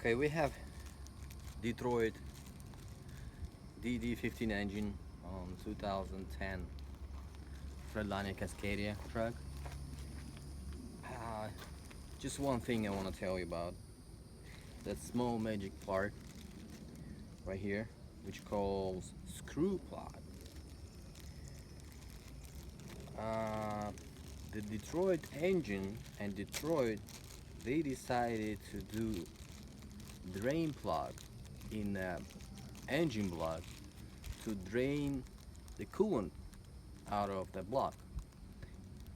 Okay, we have Detroit DD15 engine on 2010 Freightliner Cascadia truck. Uh, just one thing I want to tell you about that small magic part right here, which calls screw plug. The Detroit engine and Detroit, they decided to do drain plug in engine block to drain the coolant out of the block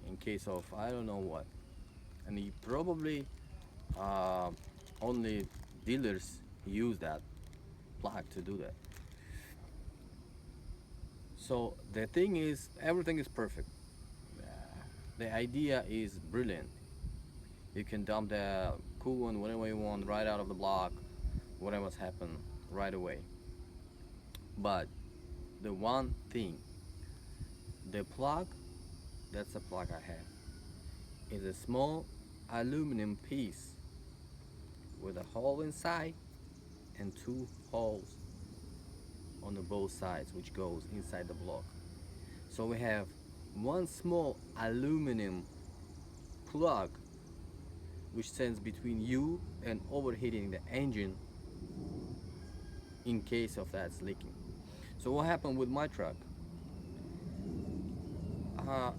in case of I don't know what. And he probably only dealers use that plug to do that. So the thing is, everything is perfect. The idea is brilliant. You can dump the coolant whenever you want, right out of the block, whatever's happened right away. But the one thing, the plug, that's the plug I have, is a small aluminum piece with a hole inside and two holes on the both sides, which goes inside the block. So we have one small aluminum plug which stands between you and overheating the engine in case of that's leaking. So what happened with my truck? Uh,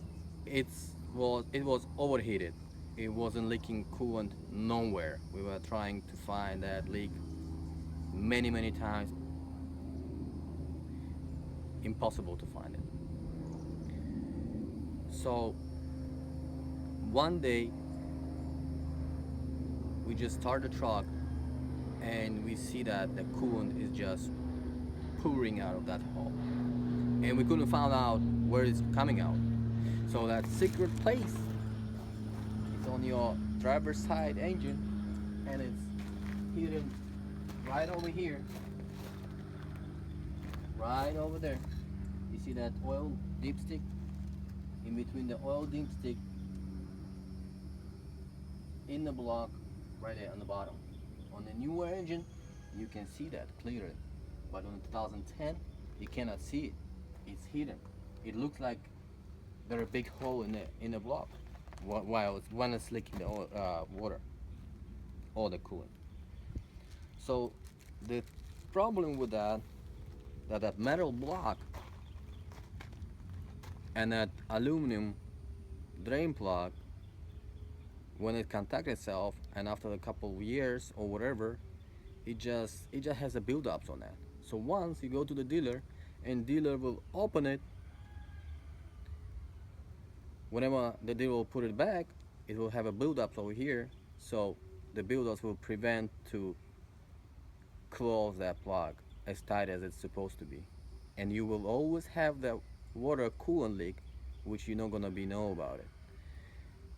it was overheated. It wasn't leaking coolant nowhere. We were trying to find that leak many times. Impossible to find it. So one day we just start the truck and we see that the coolant is just pouring out of that hole, and we couldn't find out where it's coming out. So that secret place is on your driver's side engine, and it's hidden right over here, right over there. You see that oil dipstick? In between the oil dipstick in the block, right there on the bottom. On the newer engine, you can see that clearly, but on 2010, you cannot see it. It's hidden. It looks like there's a big hole in the block while it's leaking the water or the coolant. So the problem with that metal block and that aluminum drain plug, when it contacts itself and after a couple of years or whatever, it just has a build-ups on that. So once you go to the dealer and dealer will open it, whenever the dealer will put it back, it will have a build-up over here. So the build-ups will prevent to close that plug as tight as it's supposed to be, and you will always have that water coolant leak, which you're not gonna know about it,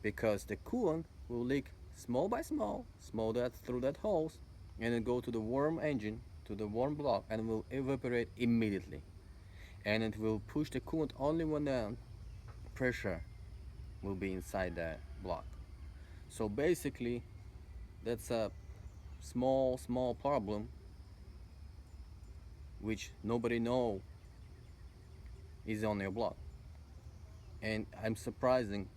because the coolant will leak small by small that through that holes, and then go to the warm engine, to the warm block, and will evaporate immediately. And it will push the coolant only when the pressure will be inside the block. So basically, that's a small problem which nobody know is on your block. And it's surprising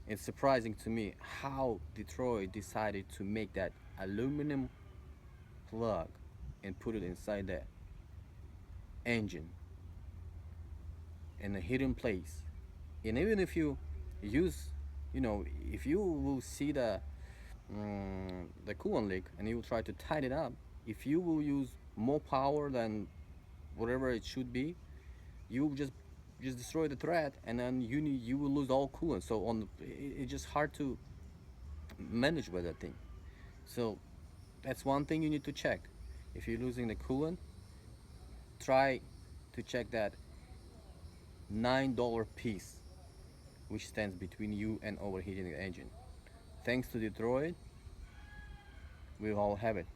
to me how Detroit decided to make that aluminum plug and put it inside the engine in a hidden place. And even if you use, if you will see the coolant leak and you will try to tighten it up, if you will use more power than whatever it should be, you will just destroy the thread, and then you will lose all coolant. So it's just hard to manage with that thing. So that's one thing you need to check. If you're losing the coolant, try to check that $9 piece which stands between you and overheating the engine. Thanks to Detroit, we all have it.